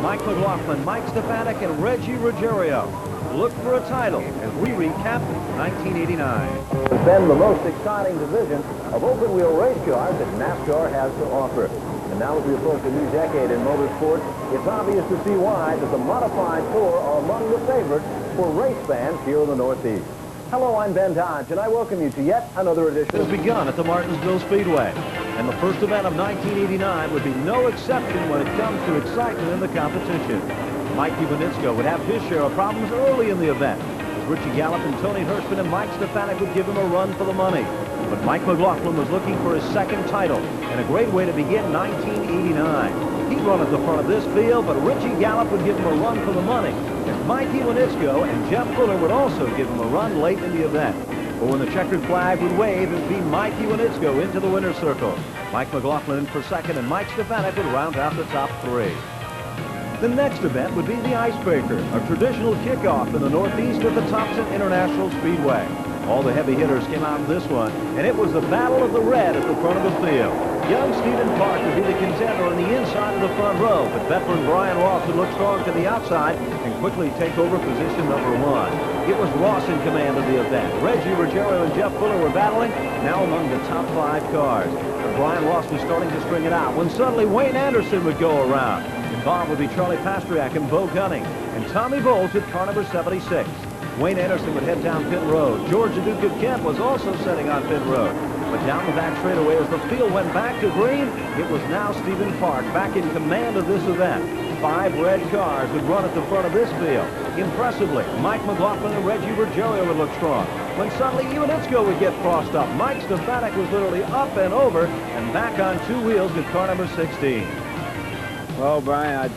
Mike McLaughlin, Mike Stefanik, and Reggie Ruggiero look for a title as we recap 1989. It's been the most exciting division of open-wheel race cars that NASCAR has to offer. And now as we approach a new decade in motorsports, it's obvious to see why that the Modified Tour are among the favorites for race fans here in the Northeast. Hello, I'm Ben Dodge, and I welcome you to yet another edition. Has begun at the Martinsville Speedway, and the first event of 1989 would be no exception when it comes to excitement in the competition. Mikey Winitsko would have his share of problems early in the event, as Richie Gallup and Tony Hirschman and Mike Stefanik would give him a run for the money. But Mike McLaughlin was looking for his second title, and a great way to begin 1989. He'd run at the front of this field, but Richie Gallup would give him a run for the money, as Mikey Winitsko and Jeff Fuller would also give him a run late in the event. But when the checkered flag would wave, it would be Mikey Winitsko into the winner's circle. Mike McLaughlin in for second, and Mike Stefanik would round out the top three. The next event would be the Icebreaker, a traditional kickoff in the Northeast at the Thompson International Speedway. All the heavy hitters came out in this one, and it was the battle of the red at the front of the field. Young Stephen Park would be the contender on the inside of the front row, but veteran Brian Ross would look strong to the outside and quickly take over position number one. It was Ross in command of the event. Reggie Ruggiero and Jeff Fuller were battling, now among the top 5 cars. But Brian Ross was starting to string it out when suddenly Wayne Anderson would go around. Involved would be Charlie Pastriak and Bo Gunning, and Tommy Bowles with car number 76. Wayne Anderson would head down pit road. George the Duke of Kent was also setting on pit road. But down the back straightaway as the field went back to green, it was now Stephen Park back in command of this event. 5 red cars would run at the front of this field. Impressively, Mike McLaughlin and Reggie Ruggiero would look strong. When suddenly Winitsko would get crossed up, Mike Stefanik was literally up and over and back on 2 wheels with car number 16. Well, Brian,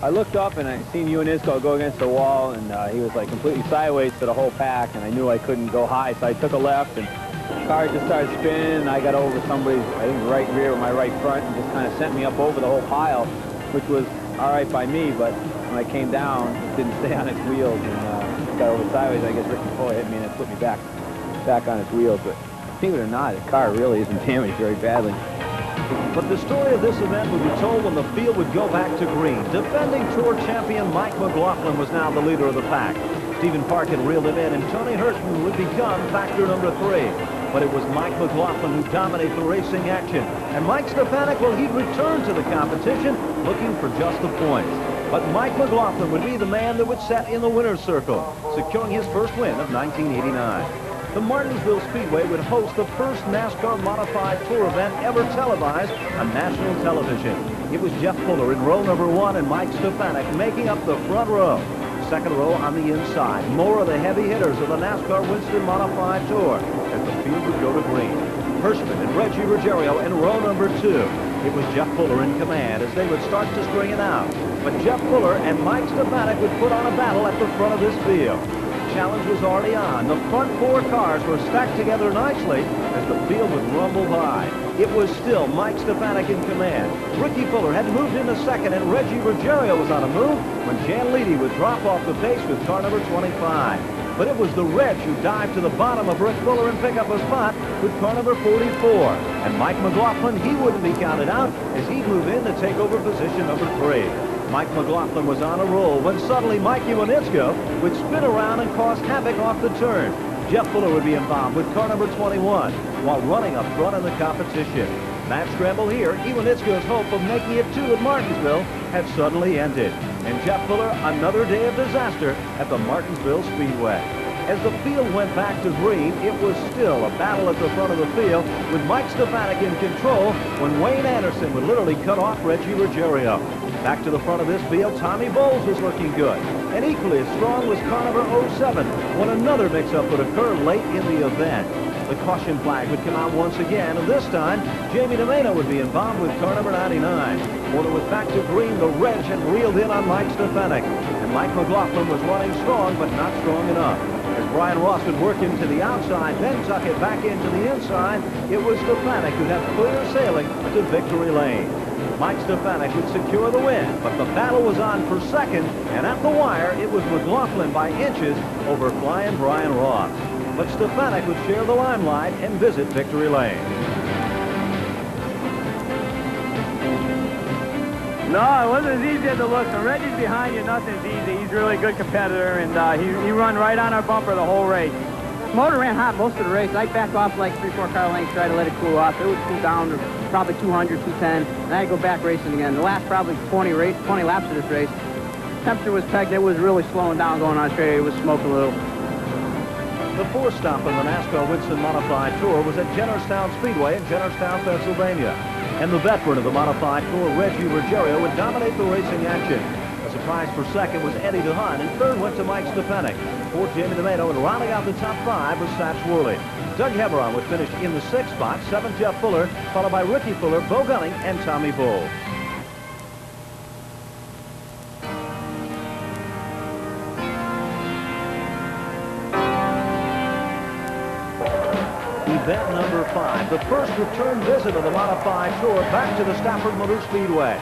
I looked up and I seen Winitsko go against the wall, and he was like completely sideways to the whole pack, and I knew I couldn't go high, so I took a left, and the car just started spinning, and I got over somebody's, I think, right rear with my right front, and just kind of sent me up over the whole pile, which was all right by me, but when I came down, it didn't stay on its wheels, and got over sideways. I guess Ricky Fuller hit me, and it put me back on its wheels, but believe it or not, the car really isn't damaged very badly. But the story of this event would be told when the field would go back to green. Defending Tour champion Mike McLaughlin was now the leader of the pack. Stephen Park had reeled him in, and Tony Hirschman would become factor number 3. But it was Mike McLaughlin who dominated the racing action. And Mike Stefanik, well, he'd return to the competition looking for just the points. But Mike McLaughlin would be the man that would set in the winner's circle, securing his first win of 1989. The Martinsville Speedway would host the first NASCAR Modified Tour event ever televised on national television. It was Jeff Fuller in row number 1 and Mike Stefanik making up the front row. Second row on the inside. More of the heavy hitters of the NASCAR Winston Modified Tour as the field would go to green. Hirschman and Reggie Ruggiero in row number 2. It was Jeff Fuller in command as they would start to string it out. But Jeff Fuller and Mike Stefanik would put on a battle at the front of this field. Challenge was already on. The front 4 cars were stacked together nicely as the field would rumble by. It was still Mike Stefanik in command. Ricky Fuller had moved into second, and Reggie Ruggiero was on a move when Jan Leedy would drop off the pace with car number 25. But it was the Reg who dived to the bottom of Rick Fuller and pick up a spot with car number 44. And Mike McLaughlin, he wouldn't be counted out as he'd move in to take over position number 3. Mike McLaughlin was on a roll when suddenly Mikey Winitsko would spin around and cause havoc off the turn. Jeff Fuller would be involved with car number 21 while running up front in the competition. That scramble here, Winitsko's hope of making it 2 at Martinsville had suddenly ended. And Jeff Fuller, another day of disaster at the Martinsville Speedway. As the field went back to green, it was still a battle at the front of the field with Mike Stefanik in control when Wayne Anderson would literally cut off Reggie Ruggiero. Back to the front of this field, Tommy Bowles was looking good. And equally as strong was car number 07 when another mix-up would occur late in the event. The caution flag would come out once again, and this time, Jamie DeMeno would be involved with car number 99. When it was back to green, the Reg had reeled in on Mike Stefanik. And Mike McLaughlin was running strong, but not strong enough. As Brian Ross would work into the outside, then tuck it back into the inside, it was Stefanik who'd have clear sailing to victory lane. Mike Stefanik would secure the win, but the battle was on for second, and at the wire, it was McLaughlin by inches over flying Brian Ross. But Stefanik would share the limelight and visit victory lane. No, it wasn't as easy as it looks. When Reggie's behind you, nothing's easy. He's really a good competitor, and he run right on our bumper the whole race. Motor ran hot most of the race. I'd back off like 3-4 car lengths, try to let it cool off. It would cool down to probably 200, 210, and I'd go back racing again. The last probably 20 laps of this race, temperature was pegged. It was really slowing down going on straight. It was smoking a little. The fourth stop on the NASCAR Winston Modified Tour was at Jennerstown Speedway in Jennerstown, Pennsylvania. And the veteran of the Modified Tour, Reggie Ruggiero, would dominate the racing action. A surprise for second was Eddie DeHaan, and third went to Mike Stefanik. Fourth, Jamie DeMato, and rounding out the top five was Satch Worley. Doug Heveron would finish in the sixth spot, seventh Jeff Fuller, followed by Ricky Fuller, Bo Gunning, and Tommy Bowles. Event number 5, the first return visit of the Modified Tour back to the Stafford Motor Speedway.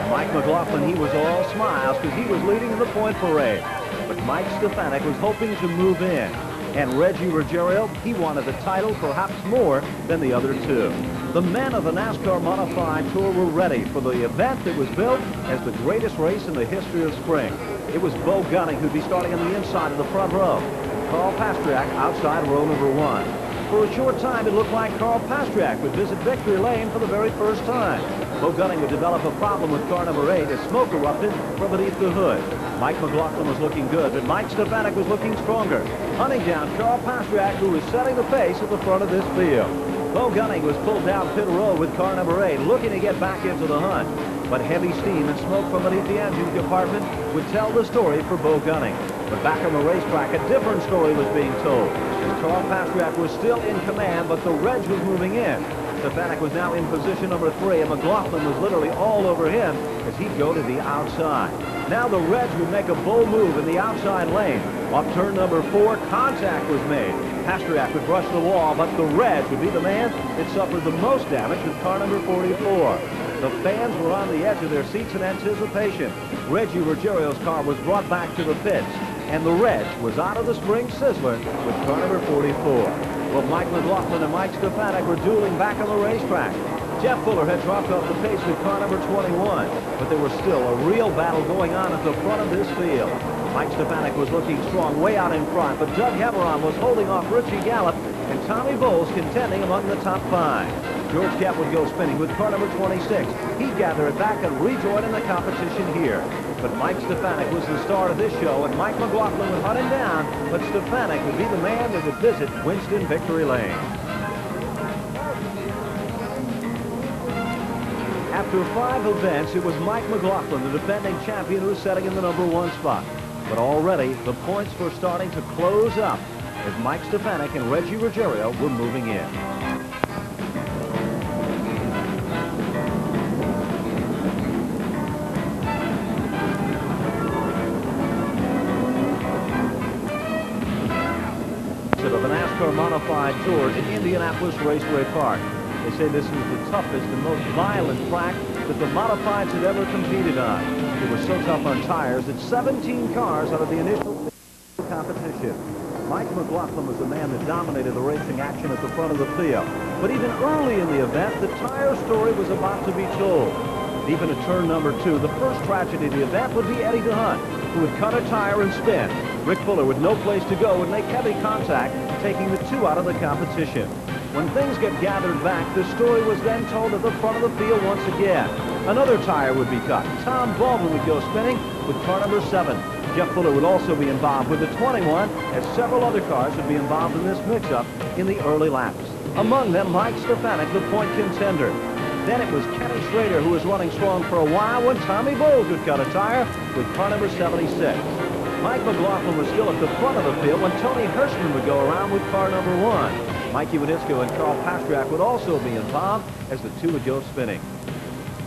Mike McLaughlin, he was all smiles because he was leading in the point parade. But Mike Stefanik was hoping to move in. And Reggie Ruggiero, he wanted the title perhaps more than the other two. The men of the NASCAR Modified Tour were ready for the event that was billed as the greatest race in the history of spring. It was Bo Gunning who'd be starting on the inside of the front row, and Carl Pastriak outside row number 1. For a short time, it looked like Carl Pastriak would visit victory lane for the very first time. Bo Gunning would develop a problem with car number 8 as smoke erupted from beneath the hood. Mike McLaughlin was looking good, but Mike Stefanik was looking stronger, hunting down Carl Pastriak, who was setting the pace at the front of this field. Bo Gunning was pulled down pit road with car number 8, looking to get back into the hunt. But heavy steam and smoke from beneath the engine compartment would tell the story for Bo Gunning. But back on the racetrack, a different story was being told. Carl Pastriak was still in command, but the Reg was moving in. Stefanik was now in position number 3, and McLaughlin was literally all over him as he'd go to the outside. Now the Reg would make a bold move in the outside lane. Off turn number 4, contact was made. Pastriak would brush the wall, but the Reg would be the man that suffered the most damage with car number 44. The fans were on the edge of their seats in anticipation. Reggie Ruggiero's car was brought back to the pits, and the Reg was out of the spring sizzler with car number 44. Well, Mike McLaughlin and Mike Stefanik were dueling back on the racetrack. Jeff Fuller had dropped off the pace with car number 21, but there was still a real battle going on at the front of this field. Mike Stefanik was looking strong way out in front, but Doug Heveron was holding off Richie Gallup and Tommy Bowles contending among the top 5. George Kemp would go spinning with car number 26. He'd gather it back and rejoin in the competition here. But Mike Stefanik was the star of this show, and Mike McLaughlin would hunt him down, but Stefanik would be the man that would visit Winston Victory Lane. After 5 events, it was Mike McLaughlin, the defending champion, who was setting in the number 1 spot. But already, the points were starting to close up as Mike Stefanik and Reggie Ruggiero were moving in. Of the NASCAR Modified Tour to Indianapolis Raceway Park. They say this was the toughest and most violent track that the Modifieds had ever competed on. It was so tough on tires that 17 cars out of the initial competition. Mike McLaughlin was the man that dominated the racing action at the front of the field. But even early in the event, the tire story was about to be told. And even at turn number 2, the first tragedy of the event would be Eddie DeHaan, who would cut a tire and spin. Rick Fuller, with no place to go, would make heavy contact, taking the 2 out of the competition. When things get gathered back, the story was then told at the front of the field once again. Another tire would be cut. Tom Baldwin would go spinning with car number 7. Jeff Fuller would also be involved with the 21, as several other cars would be involved in this mix-up in the early laps. Among them, Mike Stefanik, the point contender. Then it was Kenny Schrader, who was running strong for a while, when Tommy Bowles would cut a tire with car number 76. Mike McLaughlin was still at the front of the field when Tony Hirschman would go around with car number 1. Mikey Winitsko and Carl Pastriak would also be involved as the 2 would go spinning.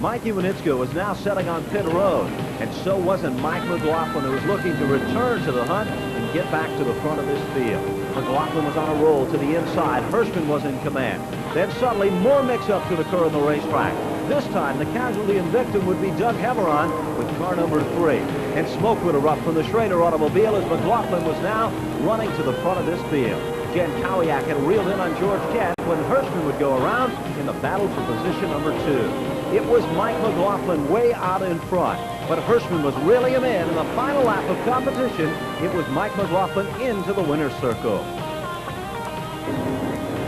Mikey Winitsko was now setting on pit road, and so wasn't Mike McLaughlin, who was looking to return to the hunt and get back to the front of this field. McLaughlin was on a roll to the inside. Hirschman was in command. Then suddenly more mix-ups would occur on the racetrack. This time, the casualty and victim would be Doug Heveron with car number 3. And smoke would erupt from the Schrader automobile as McLaughlin was now running to the front of this field. Jen Kowiak had reeled in on George Kent when Hirschman would go around in the battle for position number 2. It was Mike McLaughlin way out in front, but Hirschman was reeling him in the final lap of competition. It was Mike McLaughlin into the winner's circle.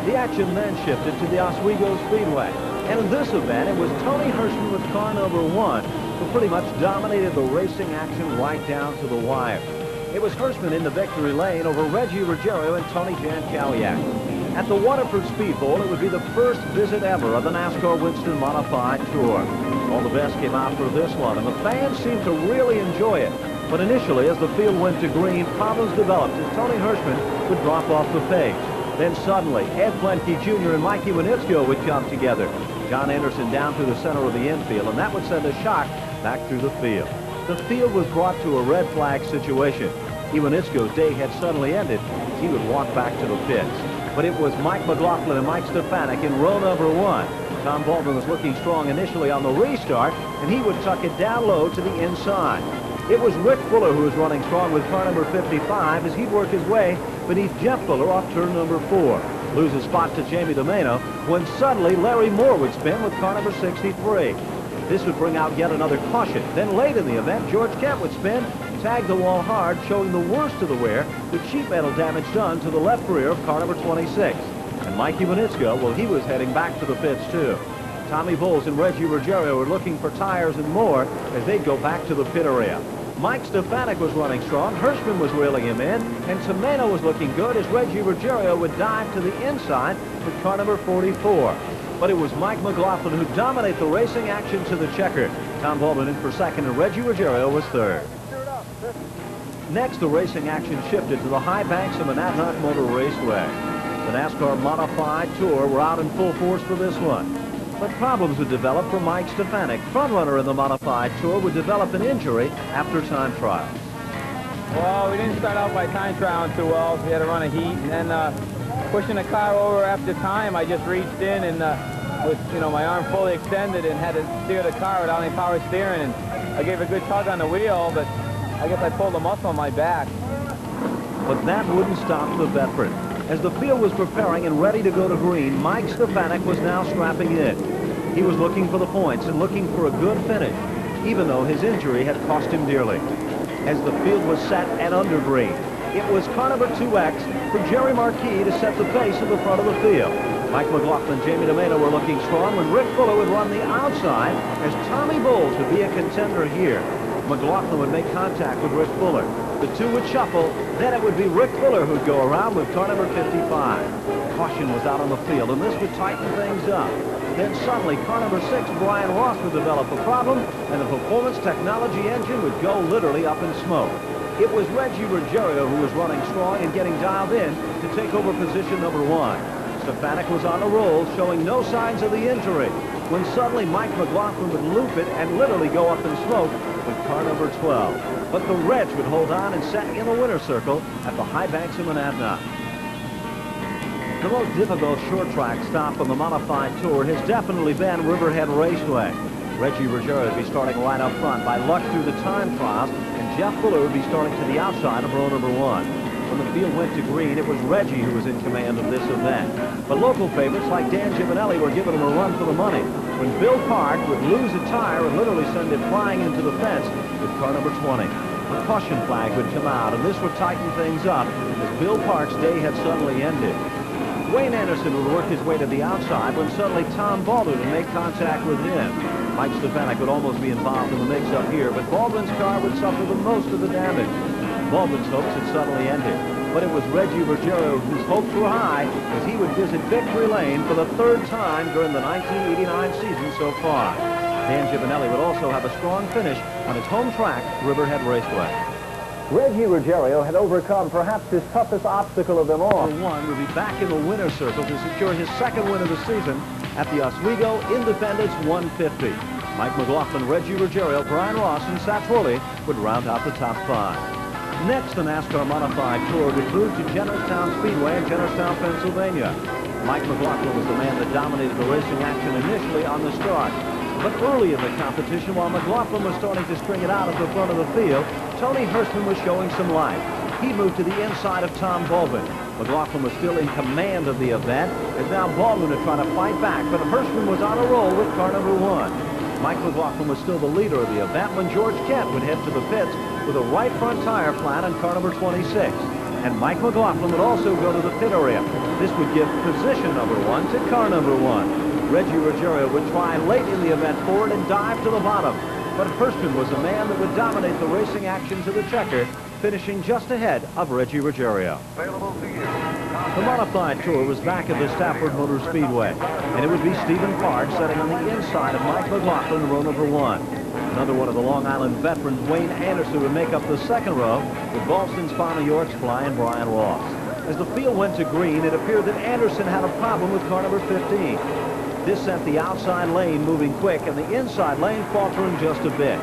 The action then shifted to the Oswego Speedway. And in this event, it was Tony Hirschman with car number 1 who pretty much dominated the racing action right down to the wire. It was Hirschman in the victory lane over Reggie Ruggiero and Tony Jankaliak. At the Waterford Speed Bowl, it would be the first visit ever of the NASCAR Winston Modified Tour. All the best came out for this one, and the fans seemed to really enjoy it. But initially, as the field went to green, problems developed as Tony Hirschman would drop off the pace. Then suddenly, Ed Blenke Jr. and Mikey Winitsko would come together. John Anderson down through the center of the infield, and that would send a shock back through the field. The field was brought to a red flag situation. Winitsko's day had suddenly ended as he would walk back to the pits. But it was Mike McLaughlin and Mike Stefanik in row number 1. Tom Baldwin was looking strong initially on the restart, and he would tuck it down low to the inside. It was Rick Fuller who was running strong with car number 55 as he'd work his way beneath Jeff Fuller off turn number 4. Lose a spot to Jamie DeMeno when suddenly Larry Moore would spin with car number 63. This would bring out yet another caution. Then late in the event, George Kent would spin, tag the wall hard, showing the worst of the wear with sheet metal damage done to the left rear of car number 26. And Mikey Winitsko, well, he was heading back to the pits too. Tommy Bowles and Reggie Ruggiero were looking for tires and more as they'd go back to the pit area. Mike Stefanik was running strong, Hirschman was reeling him in, and Tomeno was looking good as Reggie Ruggiero would dive to the inside with car number 44. But it was Mike McLaughlin who dominated the racing action to the checker. Tom Baldwin in for second, and Reggie Ruggiero was third. Next, the racing action shifted to the high banks of Adirondack Motor Raceway. The NASCAR Modified Tour were out in full force for this one. But problems would develop for Mike Stefanik. Frontrunner in the Modified Tour would develop an injury after time trials. Well, we didn't start out by time trialing too well, so we had to run a heat. And then pushing the car over after time, I just reached in and with my arm fully extended and had to steer the car without any power steering. And I gave a good tug on the wheel, but I guess I pulled a muscle on my back. But that wouldn't stop the veteran. As the field was preparing and ready to go to green, Mike Stefanik was now strapping in. He was looking for the points and looking for a good finish, even though his injury had cost him dearly. As the field was set and under green, it was car number 2X for Jerry Marquis to set the pace at the front of the field. Mike McLaughlin and Jamie DeMeno were looking strong when Rick Fuller would run the outside as Tommy Bowles would be a contender here. McLaughlin would make contact with Rick Fuller. The two would shuffle, then it would be Rick Fuller who'd go around with car number 55. Caution was out on the field, and this would tighten things up. Then suddenly, car number 6, Brian Ross, would develop a problem, and the Performance Technology engine would go literally up in smoke. It was Reggie Ruggiero who was running strong and getting dialed in to take over position number 1. Stefanik was on a roll, showing no signs of the injury, when suddenly Mike McLaughlin would loop it and literally go up in smoke with car number 12. But the Reds would hold on and set in the winner's circle at the high banks of Monadnock. The most difficult short track stop on the Modified Tour has definitely been Riverhead Raceway. Reggie Ruggiero would be starting right up front by luck through the time trials, and Jeff Fuller would be starting to the outside of row number 1. When the field went to green, it was Reggie who was in command of this event. But local favorites like Dan Giovanelli were giving him a run for the money, when Bill Park would lose a tire and literally send it flying into the fence with car number 20. A caution flag would come out, and this would tighten things up as Bill Park's day had suddenly ended. Wayne Anderson would work his way to the outside when suddenly Tom Baldwin would make contact with him. Mike Stefanik would almost be involved in the mix-up here, but Baldwin's car would suffer the most of the damage. Baldwin's hopes had suddenly ended, but it was Reggie Ruggiero whose hopes were high as he would visit Victory Lane for the 3rd time during the 1989 season so far. Dan Giovanelli would also have a strong finish on his home track, Riverhead Raceway. Reggie Ruggiero had overcome perhaps his toughest obstacle of them all. Number 1 would be back in the winner's circle to secure his 2nd win of the season at the Oswego Independence 150. Mike McLaughlin, Reggie Ruggiero, Brian Ross, and Satch Worley would round out the top 5. Next, the NASCAR Modified Tour would move to Jennerstown Speedway in Jennerstown, Pennsylvania. Mike McLaughlin was the man that dominated the racing action initially on the start. But early in the competition, while McLaughlin was starting to string it out at the front of the field, Tony Hirschman was showing some life. He moved to the inside of Tom Baldwin. McLaughlin was still in command of the event, as now Baldwin is trying to fight back, but Hirschman was on a roll with car number 1. Mike McLaughlin was still the leader of the event when George Kent would head to the pits with a right front tire flat on car number 26. And Mike McLaughlin would also go to the pit area. This would give position number 1 to car number 1. Reggie Ruggiero would try late in the event forward and dive to the bottom. But Hirschman was a man that would dominate the racing action to the checker, finishing just ahead of Reggie Ruggiero. The modified tour was back at the Stafford Motor Speedway, and it would be Stephen Park setting on the inside of Mike McLaughlin in row number 1. Another one of the Long Island veterans, Wayne Anderson, would make up the second row, with Boston's Final York's flying Brian Ross. As the field went to green, it appeared that Anderson had a problem with car number 15. This sent the outside lane moving quick and the inside lane faltering just a bit.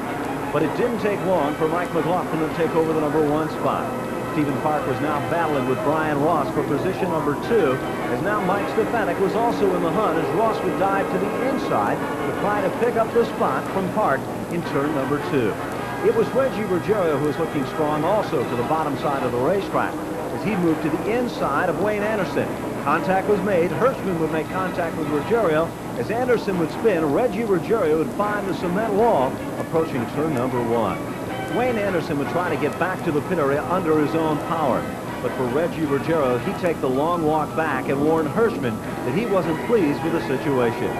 But it didn't take long for Mike McLaughlin to take over the number 1 spot. Stephen Park was now battling with Brian Ross for position number 2, as now Mike Stefanik was also in the hunt as Ross would dive to the inside to try to pick up the spot from Park in turn number 2. It was Reggie Ruggiero who was looking strong also to the bottom side of the racetrack as he moved to the inside of Wayne Anderson. Contact was made. Hirschman would make contact with Ruggiero. As Anderson would spin, Reggie Ruggiero would find the cement wall approaching turn number 1. Wayne Anderson would try to get back to the pit area under his own power. But for Reggie Ruggiero, he'd take the long walk back and warn Hirschman that he wasn't pleased with the situation.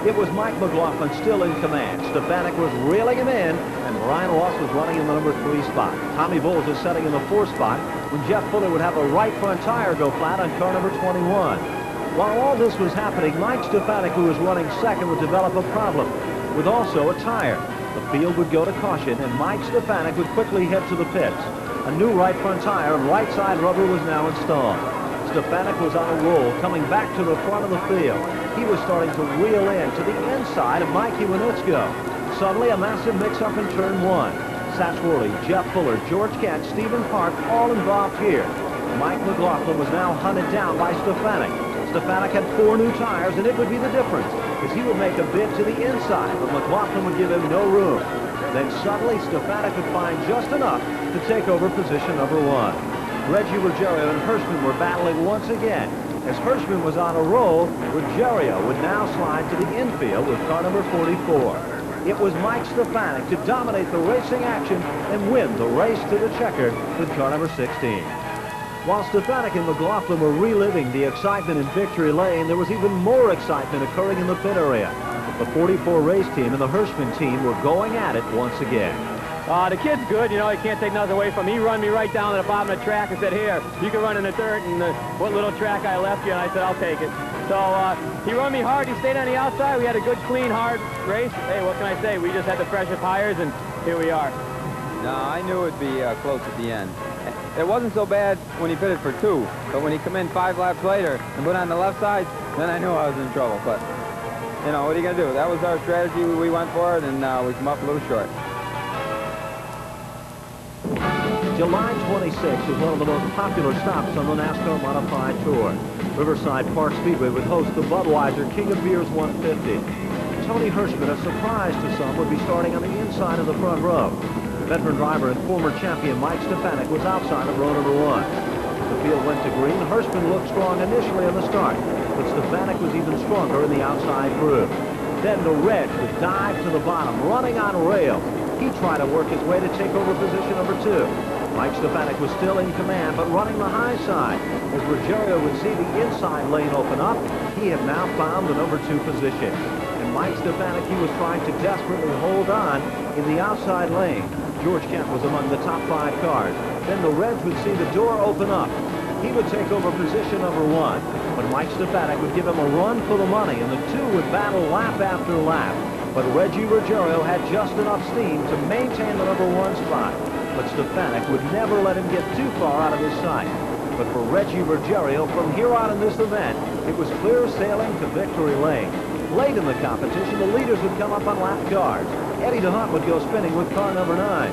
It was Mike McLaughlin still in command. Stefanik was reeling him in, and Brian Ross was running in the number 3 spot. Tommy Bowles was setting in the 4th spot when Jeff Fuller would have a right front tire go flat on car number 21. While all this was happening, Mike Stefanik, who was running second, would develop a problem with also a tire. The field would go to caution, and Mike Stefanik would quickly head to the pits. A new right front tire and right side rubber was now installed. Stefanik was on a roll, coming back to the front of the field. He was starting to reel in to the inside of Mikey Winitsko. Suddenly, a massive mix-up in turn 1. Satch Worley, Jeff Fuller, George Kent, Stephen Park, all involved here. Mike McLaughlin was now hunted down by Stefanik. Stefanik had 4 new tires, and it would be the difference, as he would make a bid to the inside, but McLaughlin would give him no room. Then suddenly, Stefanik would find just enough to take over position number 1. Reggie Ruggiero and Hirschman were battling once again. As Hirschman was on a roll, Ruggiero would now slide to the infield with car number 44. It was Mike Stefanik to dominate the racing action and win the race to the checker with car number 16. While Stefanik and McLaughlin were reliving the excitement in victory lane, there was even more excitement occurring in the pit area. The 44 race team and the Hirschman team were going at it once again. The kid's good, you know, he can't take nothing away from him. He run me right down to the bottom of the track and said, here, you can run in the dirt and what little track I left you, and I said, I'll take it. So he run me hard, he stayed on the outside, we had a good, clean, hard race. Hey, what can I say? We just had the fresher tires, and here we are. No, I knew it'd be close at the end. It wasn't so bad when he pitted for 2, but when he come in 5 laps later and went on the left side, then I knew I was in trouble. But, you know, what are you going to do? That was our strategy. We went for it, and we come up a little short. July 26th was one of the most popular stops on the NASCAR Modified Tour. Riverside Park Speedway would host the Budweiser King of Beers 150. Tony Hirschman, a surprise to some, would be starting on the inside of the front row. Veteran driver and former champion Mike Stefanik was outside of row number 1. The field went to green. Hirschman looked strong initially on the start, but Stefanik was even stronger in the outside groove. Then the Reg would dive to the bottom, running on rails. He tried to work his way to take over position number 2. Mike Stefanik was still in command, but running the high side. As Ruggiero would see the inside lane open up, he had now found the number 2 position. And Mike Stefanik, he was trying to desperately hold on in the outside lane. George Kent was among the top 5 cars. Then the Reds would see the door open up. He would take over position number 1, but Mike Stefanik would give him a run for the money, and the 2 would battle lap after lap. But Reggie Ruggiero had just enough steam to maintain the number 1 spot. But Stefanik would never let him get too far out of his sight. But for Reggie Ruggiero, from here on in this event, it was clear sailing to victory lane. Late in the competition, the leaders would come up on lap cars. Eddie DeHunt would go spinning with car number 9.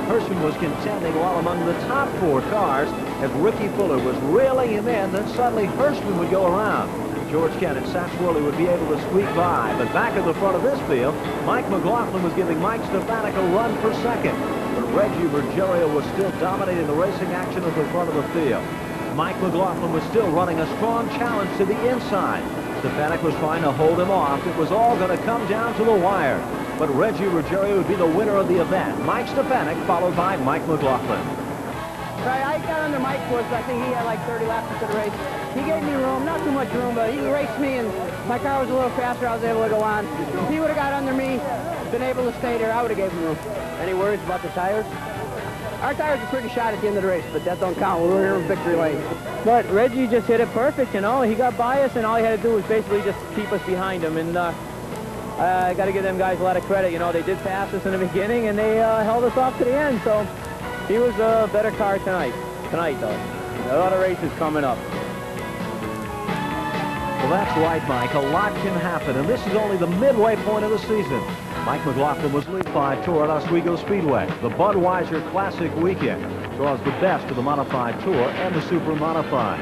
Hirschman was contending while among the top 4 cars as Ricky Fuller was railing him in. Then suddenly Hirschman would go around. George Kent and Satch Worley would be able to squeak by. But back at the front of this field, Mike McLaughlin was giving Mike Stefanik a run for second. But Reggie Ruggiero was still dominating the racing action at the front of the field. Mike McLaughlin was still running a strong challenge to the inside. Stefanik was trying to hold him off. It was all going to come down to the wire. but Reggie Ruggiero would be the winner of the event. Mike Stefanik, followed by Mike McLaughlin. Right, I got under Mike was, I think he had like 30 laps into the race. He gave me room, not too much room, but he raced me, and my car was a little faster. I was able to go on. If he would have got under me, been able to stay there, I would have gave him room. Any worries about the tires? Our tires were pretty shot at the end of the race, but that don't count. We were here in victory lane. But Reggie just hit it perfect, you know. He got by us, and all he had to do was basically just keep us behind him. And I got to give them guys a lot of credit. You know, they did pass us in the beginning, and they held us off to the end. So he was a better car tonight. Though. A lot of races coming up. Well, that's right, Mike. A lot can happen, and this is only the midway point of the season. Mike McLaughlin was lead 5 Tour at Oswego Speedway. The Budweiser Classic Weekend draws the best of the Modified Tour and the Super Modified.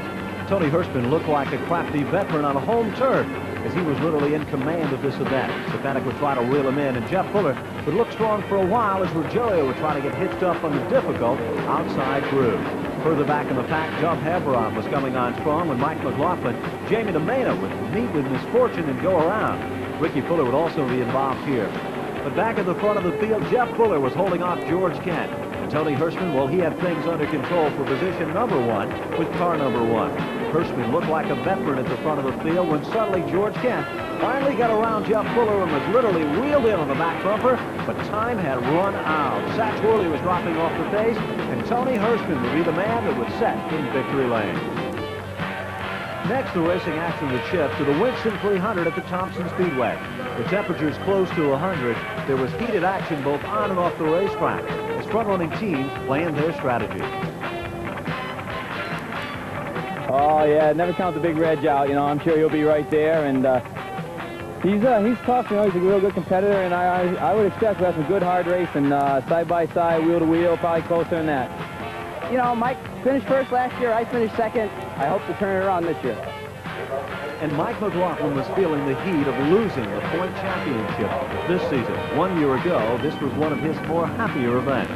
Tony Hirschman looked like a crafty veteran on a home turf as he was literally in command of this event. Stefanik would try to reel him in, and Jeff Fuller would look strong for a while as Ruggiero would try to get hitched up on the difficult outside groove. Further back in the pack, Doug Hebron was coming on strong when Mike McLaughlin, Jamie DeMena would meet with misfortune and go around. Ricky Fuller would also be involved here. But back at the front of the field, Jeff Fuller was holding off George Kent. And Tony Hirschman, well, he had things under control for position number 1 with car number 1. Hirschman looked like a veteran at the front of the field when suddenly George Kent finally got around Jeff Fuller and was literally wheeled in on the back bumper, but time had run out. Satch Worley was dropping off the pace, and Tony Hirschman would be the man that would set in victory lane. Next, the racing action would shift to the Winston 300 at the Thompson Speedway. The temperatures close to 100. There was heated action both on and off the racetrack as front-running teams planned their strategy. Oh, yeah, never count the big Reg out. You know, I'm sure he'll be right there. And he's tough. You know, he's a real good competitor. And I would expect we'll have some good hard racing, side-by-side, wheel-to-wheel, probably closer than that. You know, Mike finished first last year. I finished second. I hope to turn it around this year. And Mike McLaughlin was feeling the heat of losing the point championship this season. 1 year ago, this was one of his more happier events.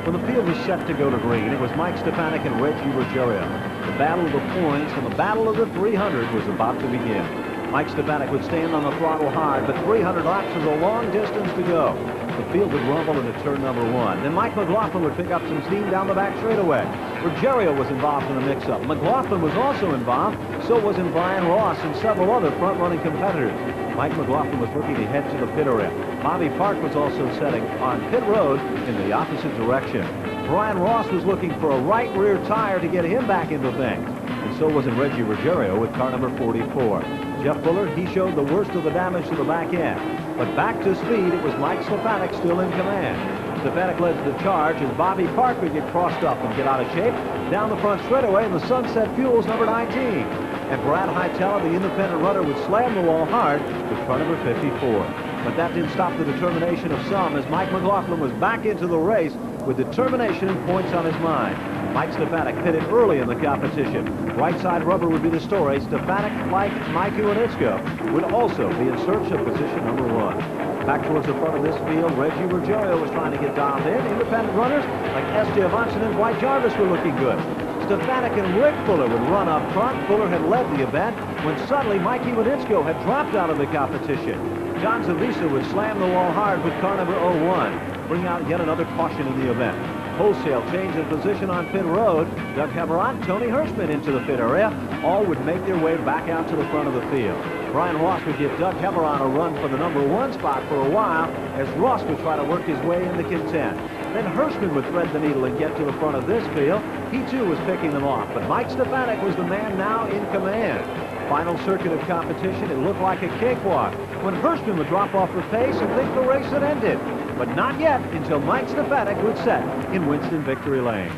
When the field was set to go to green, it was Mike Stefanik and Reggie Ruggiero. The battle of the points and the battle of the 300 was about to begin. Mike Stefanik would stand on the throttle hard, but 300 laps is a long distance to go. The field would rumble into turn number 1. Then Mike McLaughlin would pick up some steam down the back straightaway. Ruggiero was involved in the mix-up. McLaughlin was also involved. So was in Brian Ross and several other front-running competitors. Mike McLaughlin was looking to head to the pit area. Bobby Park was also setting on pit road in the opposite direction. Brian Ross was looking for a right rear tire to get him back into things. And so was in Reggie Ruggiero with car number 44. Jeff Fuller, he showed the worst of the damage to the back end. But back to speed, it was Mike Stefanik still in command. Stefanik led the charge as Bobby Park would get crossed up and get out of shape down the front straightaway in the Sunset Fuels number 19. And Brad Hightower, the independent runner, would slam the wall hard with car number 54. But that didn't stop the determination of some as Mike McLaughlin was back into the race with determination and points on his mind. Mike Stefanik pitted early in the competition. Right side rubber would be the story. Stefanik, like Mike Iwanitzko, would also be in search of position number 1. Back towards the front of this field, Reggie Ruggiero was trying to get dialed in. Independent runners like S.J. Avanson and Dwight Jarvis were looking good. Stefanik and Rick Fuller would run up front. Fuller had led the event when suddenly Mike Iwanitzko had dropped out of the competition. John Zavisa would slam the wall hard with car number 01, bring out yet another caution in the event. Wholesale change in position on pit road. Doug Hebron, Tony Hirschman into the pit area. All would make their way back out to the front of the field. Brian Ross would give Doug Hebron a run for the number 1 spot for a while as Ross would try to work his way into content. Then Hirschman would thread the needle and get to the front of this field. He too was picking them off, but Mike Stefanik was the man now in command. Final circuit of competition, it looked like a cakewalk when Hirschman would drop off the pace and think the race had ended. But not yet until Mike Stefanik would set in Winston victory lane.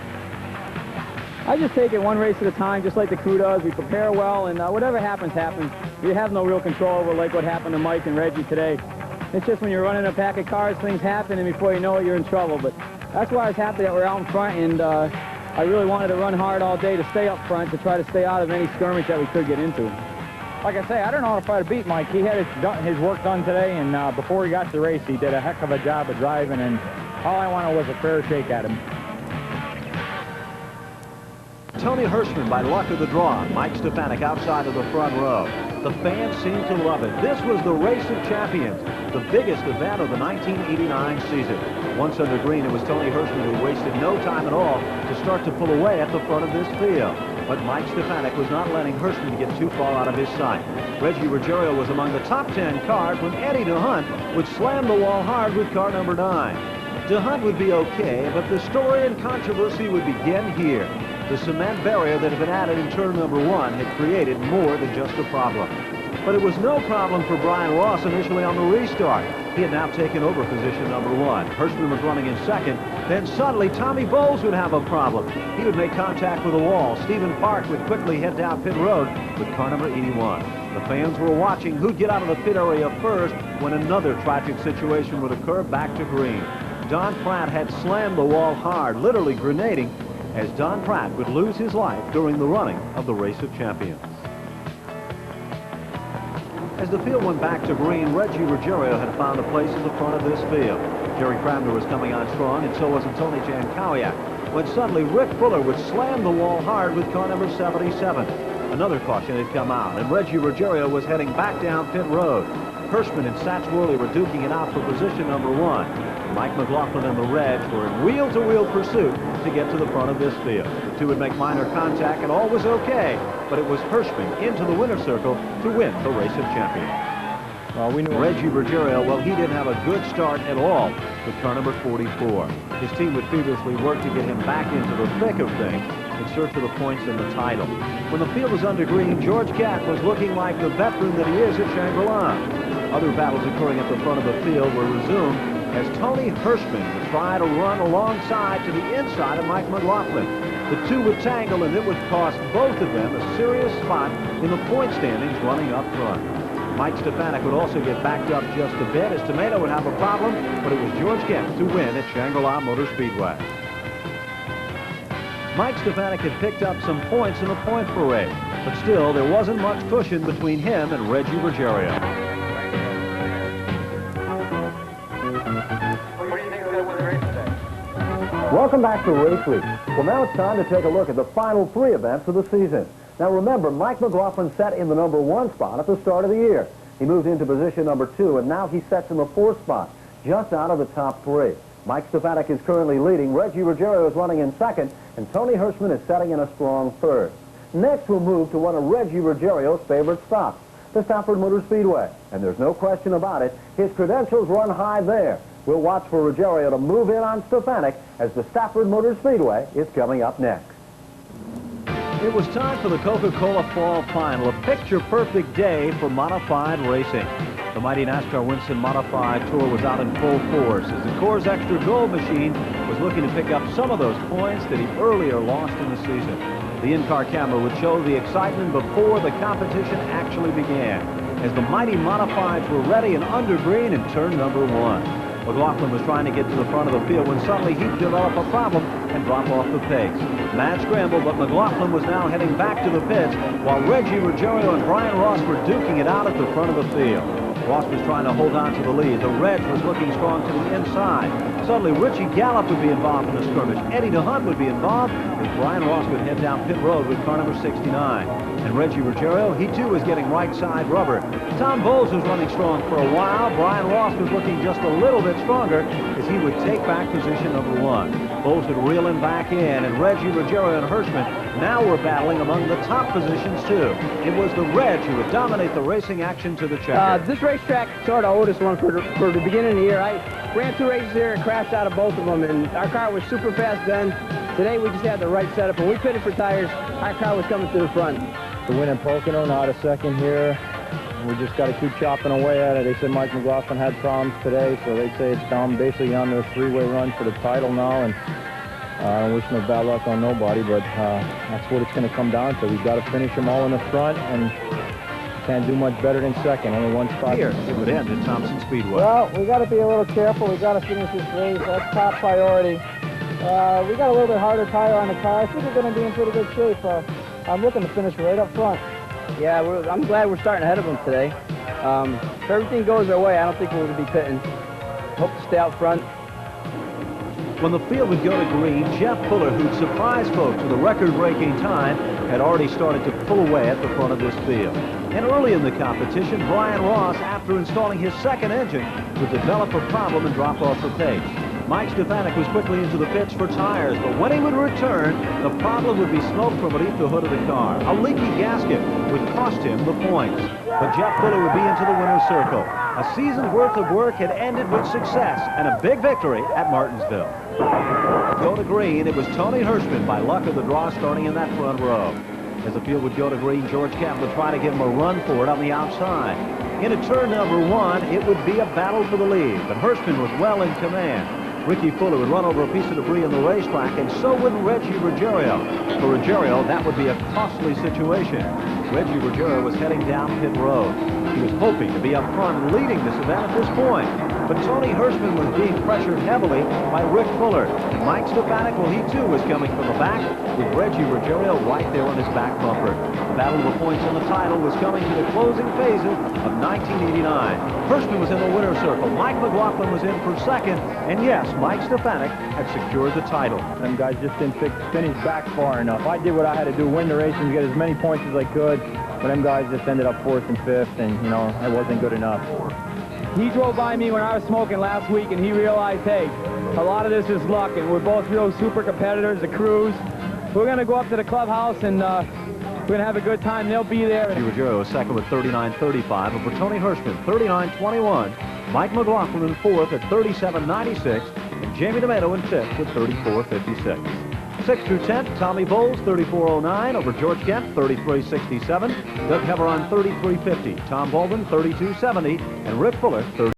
I just take it one race at a time, just like the crew does. We prepare well, and whatever happens, happens. You have no real control over like what happened to Mike and Reggie today. It's just when you're running a pack of cars, things happen, and before you know it, you're in trouble. But that's why I was happy that we're out in front, and I really wanted to run hard all day to stay up front to try to stay out of any skirmish that we could get into. Like I say, I don't know if I'd beat Mike. He had his work done today, and before he got to the race, he did a heck of a job of driving, and all I wanted was a fair shake at him. Tony Hirschman by luck of the draw. Mike Stefanik outside of the front row. The fans seem to love it. This was the Race of Champions, the biggest event of the 1989 season. Once under green, it was Tony Hirschman who wasted no time at all to start to pull away at the front of this field. But Mike Stefanik was not letting Hirschman get too far out of his sight. Reggie Ruggiero was among the top 10 cars when Eddie DeHunt would slam the wall hard with car number 9. DeHunt would be okay, but the story and controversy would begin here. The cement barrier that had been added in turn number 1 had created more than just a problem. But it was no problem for Brian Ross initially on the restart. He had now taken over position number 1. Hirschman was running in second. Then suddenly Tommy Bowles would have a problem. He would make contact with the wall. Stephen Park would quickly head down pit road with car number 81. The fans were watching who'd get out of the pit area first when another tragic situation would occur back to green. Don Pratt had slammed the wall hard, literally grenading, as Don Pratt would lose his life during the running of the Race of Champions. As the field went back to green, Reggie Ruggiero had found a place in the front of this field. Jerry Cramner was coming on strong, and so was Tony Jankowiak, when suddenly Rick Fuller would slam the wall hard with car number 77. Another caution had come out, and Reggie Ruggiero was heading back down pit road. Hirschman and Satch Worley were duking it out for position number 1. Mike McLaughlin and the Reds were in wheel-to-wheel pursuit to get to the front of this field. The two would make minor contact, and all was okay, but it was Hirschman into the winner's circle to win the Race of Champions. Well, we knew Reggie Ruggiero, well, he didn't have a good start at all with car number 44. His team would feverishly work to get him back into the thick of things in search of the points in the title. When the field was under green, George Gatt was looking like the veteran that he is at Shangri-La. Other battles occurring at the front of the field were resumed as Tony Hirschman would try to run alongside to the inside of Mike McLaughlin. The two would tangle, and it would cost both of them a serious spot in the point standings running up front. Mike Stefanik would also get backed up just a bit as Tomato would have a problem, but it was George Kemp to win at Shangri-La Motor Speedway. Mike Stefanik had picked up some points in the point parade, but still there wasn't much cushion between him and Reggie Ruggiero. Welcome back to Race Week. Well, now it's time to take a look at the final 3 events of the season. Now remember, Mike McLaughlin sat in the number 1 spot at the start of the year. He moved into position number 2, and now he sets in the 4th spot, just out of the top 3. Mike Stefanik is currently leading. Reggie Ruggiero is running in 2nd, and Tony Hirschman is setting in a strong 3rd. Next, we'll move to one of Reggie Ruggiero's favorite stops, the Stafford Motor Speedway. And there's no question about it, his credentials run high there. We'll watch for Ruggiero to move in on Stefanik as the Stafford Motor Speedway is coming up next. It was time for the Coca-Cola Fall Final, a picture-perfect day for modified racing. The mighty NASCAR Winston Modified Tour was out in full force as the Coors Extra Gold machine was looking to pick up some of those points that he earlier lost in the season. The in-car camera would show the excitement before the competition actually began, as the mighty Modifieds were ready and under green in turn number 1. McLaughlin was trying to get to the front of the field when suddenly he'd develop a problem and drop off the pace. Mad scramble, but McLaughlin was now heading back to the pits while Reggie Ruggiero and Brian Ross were duking it out at the front of the field. Ross was trying to hold on to the lead. The Reds was looking strong to the inside. Suddenly, Richie Gallup would be involved in the skirmish. Eddie DeHunt would be involved, and Brian Ross would head down pit road with car number 69. And Reggie Ruggiero, he too was getting right side rubber. Tom Bowles was running strong for a while. Brian Ross was looking just a little bit stronger as he would take back position number 1. Bowles would reel him back in, and Reggie Ruggiero and Hirschman now were battling among the top positions too. It was the Reds who would dominate the racing action to the checker. This racetrack sort of owed us one for the beginning of the year. I ran 2 races here and crashed out of both of them, and our car was super fast then. Today we just had the right setup. When we pitted for tires, our car was coming to the front. The win in Pocono, not a second here. We just got to keep chopping away at it. They said Mike McLaughlin had problems today, so they say it's down basically on their 3-way run for the title now. And I don't wish no bad luck on nobody, but that's what it's going to come down to. We've got to finish them all in the front, and can't do much better than second. Only 1 spot. Here it would end at Thompson Speedway. Well, we got to be a little careful. We got to finish this race. That's top priority. We got a little bit harder tire on the car. I think we're going to be in pretty good shape. I'm looking to finish right up front. Yeah, I'm glad we're starting ahead of them today. If everything goes our way, I don't think we're going to be pitting. Hope to stay out front. When the field would go to green, Jeff Fuller, who'd surprised folks with a record-breaking time, had already started to pull away at the front of this field. And early in the competition, Brian Ross, after installing his second engine, would develop a problem and drop off the pace. Mike Stefanik was quickly into the pits for tires, but when he would return, the problem would be smoke from beneath the hood of the car. A leaky gasket would cost him the points. But Jeff Fuller would be into the winner's circle. A season's worth of work had ended with success and a big victory at Martinsville. Go to green, it was Tony Hirschman, by luck of the draw, starting in that front row. As the field would go to green, George Kemp would try to give him a run for it on the outside. Into turn number 1, it would be a battle for the lead, but Hirschman was well in command. Ricky Fuller would run over a piece of debris on the racetrack, and so would Reggie Ruggiero. For Ruggiero, that would be a costly situation. Reggie Ruggiero was heading down pit road. He was hoping to be up front and leading this event at this point. But Tony Hirschman was being pressured heavily by Rick Fuller. And Mike Stefanik, well, he too was coming from the back, with Reggie Ruggiero right there on his back bumper. The battle of the points on the title was coming to the closing phases of 1989. Hirschman was in the winner's circle. Mike McLaughlin was in for second. And yes, Mike Stefanik had secured the title. Them guys just didn't spin his back far enough. I did what I had to do, win the race and get as many points as I could. But them guys just ended up 4th and 5th, and, you know, I wasn't good enough. He drove by me when I was smoking last week, and he realized, hey, a lot of this is luck, and we're both real super competitors, the crews. We're going to go up to the clubhouse, and we're going to have a good time. They'll be there. Ruggiero was second with 39.35, and for Tony Hirschman, 39.21. Mike McLaughlin in 4th at 37.96, and Jamie DeMato in 5th with 34.56. 6th through 10th, Tommy Bowles, 34.09 over George Kemp, 33.67. Doug Heveron, 33.50. Tom Bolden, 32.70. And Rick Fuller, 30.